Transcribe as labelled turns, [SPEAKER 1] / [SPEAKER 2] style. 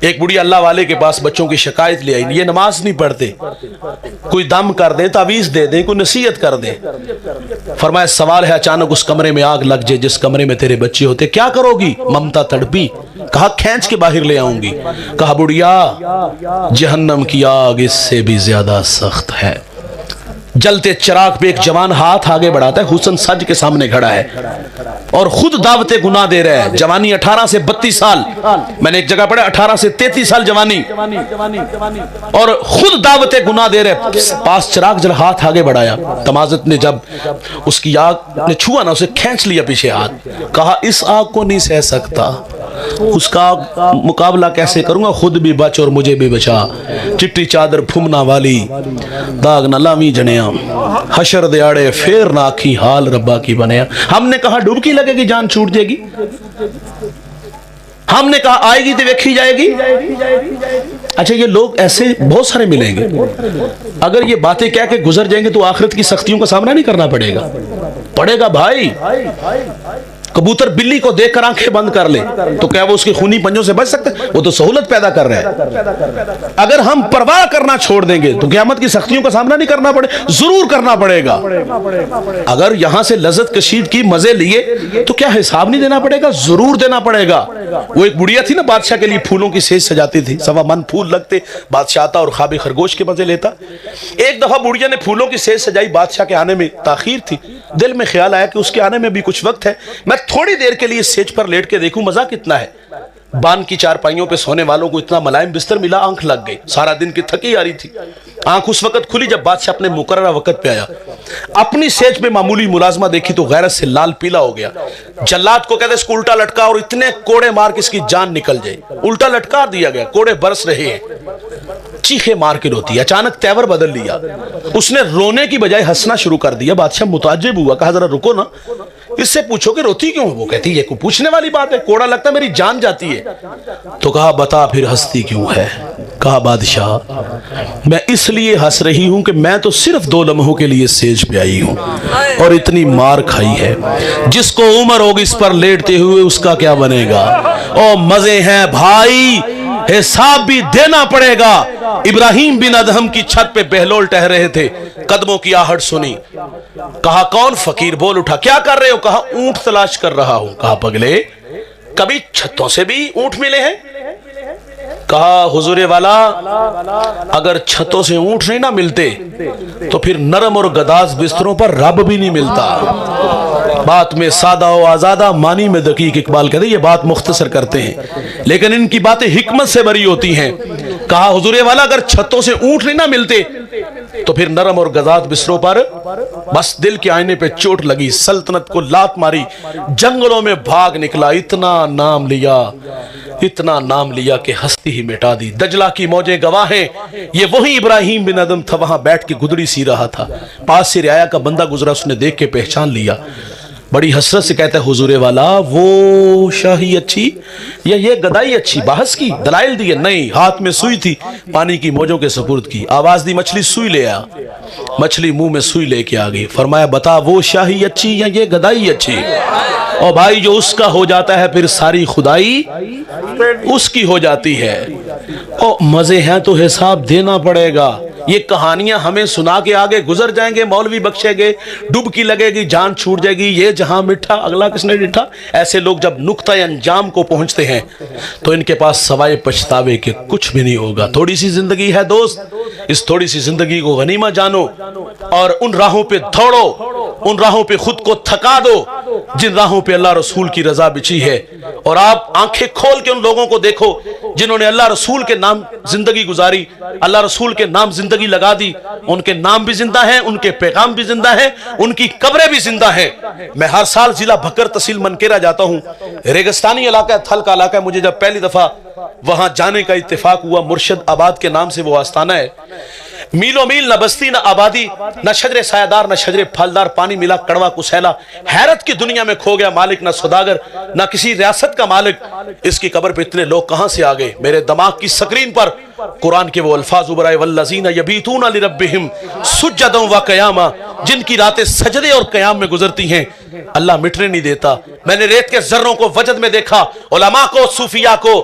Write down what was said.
[SPEAKER 1] ایک بڑی اللہ والے کے پاس بچوں کی شکایت لے آئی، یہ نماز نہیں پڑھتے، کوئی دم کر دیں، تعویذ دے دیں، کوئی نصیحت کر دیں۔ فرمایا سوال ہے، اچانک اس کمرے میں آگ لگ جائے جس کمرے میں تیرے بچے ہوتے، کیا کرو گی؟ ممتا تڑپی، کہا کھینچ کے باہر لے آؤں گی۔ کہا بڑھیا جہنم کی آگ اس سے بھی زیادہ سخت ہے۔ جلتے چراغ پہ ایک جوان ہاتھ آگے بڑھاتا ہے، حسن سج کے سامنے کھڑا ہے اور خود دعوت گناہ دے رہا ہے۔ جوانی 18 سے 32 سال، میں نے ایک جگہ پڑھا 18 سے 33 سال جوانی، اور خود دعوت گناہ دے رہے۔ پاس چراغ جل ہاتھ آگے بڑھایا، تمازت نے جب اس کی آگ نے چھوا نا، اسے کھینچ لیا پیچھے ہاتھ، کہا اس آگ کو نہیں سہ سکتا، اس کا مقابلہ کیسے کروں گا، خود بھی بچ اور مجھے بھی بچا۔ چٹی چادر پھمنا والی داغ نہ لاویں جنیا، حشر دیاڑے پھر نہ آکھی حال ربا کی بنیا۔ ہم نے کہا ڈوبکی لگے گی جان چھوٹ جائے گی، ہم نے کہا آئے گی تو ویکھی جائے گی۔ اچھا یہ لوگ ایسے بہت سارے ملیں گے، اگر یہ باتیں کہہ کے گزر جائیں گے تو آخرت کی سختیوں کا سامنا نہیں کرنا پڑے گا بھائی۔ کبوتر بلی کو دیکھ کر آنکھیں بند کر لے تو کیا وہ اس کے خونی پنجوں سے بچ سکتے؟ وہ تو سہولت پیدا کر رہا ہے۔ اگر ہم پرواہ کرنا چھوڑ دیں گے تو قیامت کی سختیوں کا سامنا نہیں کرنا پڑے، ضرور کرنا پڑے گا۔ اگر یہاں سے لذت کشید کی مزے لیے تو کیا حساب نہیں دینا پڑے گا؟ ضرور دینا پڑے گا۔ وہ ایک بڑھیا تھی نا، بادشاہ کے لیے پھولوں کی سیج سجاتی تھی، سوا من پھول لگتے، بادشاہ آتا اور خواب خرگوش کے مزے لیتا۔ ایک دفعہ بڑھیا نے پھولوں کی سیج سجائی، بادشاہ کے آنے میں تاخیر تھی، دل میں خیال آیا کہ اس کے آنے میں بھی کچھ وقت ہے، میں تھوڑی دیر کے لیے سیج پر لیٹ کے دیکھوں مزہ کتنا ہے۔ بان کی چارپائیوں پہ سونے والوں کو اتنا ملائم بستر ملا، آنکھ لگ گئی، سارا دن کی تھکی آ رہی تھی۔ آنکھ اس وقت کھلی جب بادشاہ اپنے مقررہ وقت پہ آیا، اپنی سیج پہ معمولی ملازمہ دیکھی تو غیرت سے لال پیلا ہو گیا۔ جلاد کو کہتے اس کو الٹا لٹکا اور اتنے کوڑے مار کے اس کی جان نکل جائے، الٹا لٹکا دیا گیا، کوڑے برس رہے ہیں، چیخے مار کے روتی ہے۔ اچانک تیور بدل لیا، اس نے رونے کی بجائے ہنسنا شروع کر دیا۔ بادشاہ متعجب ہوا، کہا ذرا رکو نا، اس سے پوچھو کہ روتی کیوں؟ وہ کہتی یہ کوئی پوچھنے والی بات ہے، کوڑا لگتا ہے میری جان جاتی ہے۔ تو کہا بتا پھر ہنستی کیوں ہے؟ کہا بادشاہ میں اس لیے ہنس رہی ہوں کہ میں تو صرف 2 لمحوں کے لیے سیج پہ آئی ہوں اور اتنی مار کھائی ہے، جس کو عمر ہوگی اس پر لیٹتے ہوئے اس کا کیا بنے گا؟ او مزے ہیں بھائی، حساب بھی دینا پڑے گا۔ ابراہیم بن ادہم کی چھت پہ بہلول ٹہر رہے تھے، قدموں کی آہٹ سنی، کہا کون؟ فقیر بول اٹھا، کیا کر رہے ہو؟ کہا اونٹ تلاش کر رہا ہوں۔ کہا پگلے کبھی چھتوں سے بھی اونٹ ملے ہیں؟ کہا حضور والا اگر چھتوں سے اونٹ نہیں نہ ملتے تو پھر نرم اور گداز بستروں پر رب بھی نہیں ملتا۔ بات میں سادہ و آزادہ، معنی میں دقیق، اقبال کہتے ہیں یہ بات مختصر کرتے ہیں لیکن ان کی باتیں حکمت سے بری ہوتی ہیں۔ کہا حضور والا اگر چھتوں سے اونٹ نہیں نہ ملتے تو پھر نرم اور گداز بستروں پر بس دل کے آئینے پہ چوٹ لگی، سلطنت کو لات ماری، جنگلوں میں بھاگ نکلا، اتنا نام لیا کہ ہستی ہی مٹا دی۔ دجلہ کی موجیں گواہ ہیں، یہ وہی ابراہیم بن ادم تھا، وہاں بیٹھ کے گدڑی سی رہا تھا، پاس سے رعایا کا بندہ گزرا، اس نے دیکھ کے پہچان لیا، بڑی حسرت سے کہتا ہے حضور والا وہ شاہی اچھی یا یہ گدائی اچھی؟ بحث کی، دلائل دیے، نہیں، ہاتھ میں سوئی تھی، پانی کی موجوں کے سپرد کی، آواز دی مچھلی سوئی لے آ، مچھلی منہ میں سوئی لے کے آ گئی، فرمایا بتا وہ شاہی اچھی یا یہ گدائی اچھی؟ اور بھائی جو اس کا ہو جاتا ہے پھر ساری خدائی اس کی ہو جاتی ہے۔ اور مزے ہیں تو حساب دینا پڑے گا۔ یہ کہانیاں ہمیں سنا کے آگے گزر جائیں گے، مولوی بخشے گے، ڈبکی لگے گی، جان چھوٹ جائے گی، یہ جہاں مٹھا اگلا کس نے ڈٹھا۔ ایسے لوگ جب نقطہ انجام کو پہنچتے ہیں تو ان کے پاس سوائے پچھتاوے کے کچھ بھی نہیں ہوگا۔ تھوڑی سی زندگی ہے دوست، اس تھوڑی سی زندگی کو غنیمت جانو اور ان راہوں پہ دوڑو، ان راہوں پہ خود کو تھکا دو جن راہوں پہ اللہ رسول کی رضا بچھی ہے، اور آپ آنکھیں کھول کے ان لوگوں کو دیکھو جنہوں نے اللہ رسول کے نام زندگی گزاری، اللہ رسول کے نام زندگی لگا دی، ان کے نام بھی زندہ ہیں، ان کے پیغام بھی زندہ ہیں، ان کی قبریں بھی زندہ ہیں۔ میں ہر سال ضلع بھکر تحصیل منکیرا جاتا ہوں، ریگستانی علاقہ ہے، تھل کا علاقہ ہے، مجھے جب پہلی دفعہ وہاں جانے کا اتفاق ہوا، مرشد آباد کے نام سے وہ آستانہ ہے، میلوں میل نہ بستی نہ آبادی، نہ شجر سایہ دار نہ شجر پھلدار، پانی ملا کڑوا کسیلا، حیرت کی دنیا میں کھو گیا، مالک نہ سوداگر نہ کسی ریاست کا مالک، اس کی قبر پہ اتنے لوگ کہاں سے آ گئے؟ میرے دماغ کی سکرین پر قرآن کے وہ الفاظ ابھرائے، والذین یبیتون لربہم سجدا و قیاما، جن کی راتیں سجدے اور قیام میں گزرتی ہیں، اللہ مٹنے نہیں دیتا۔ میں نے ریت کے ذروں کو وجد میں دیکھا، علماء کو، صوفیاء کو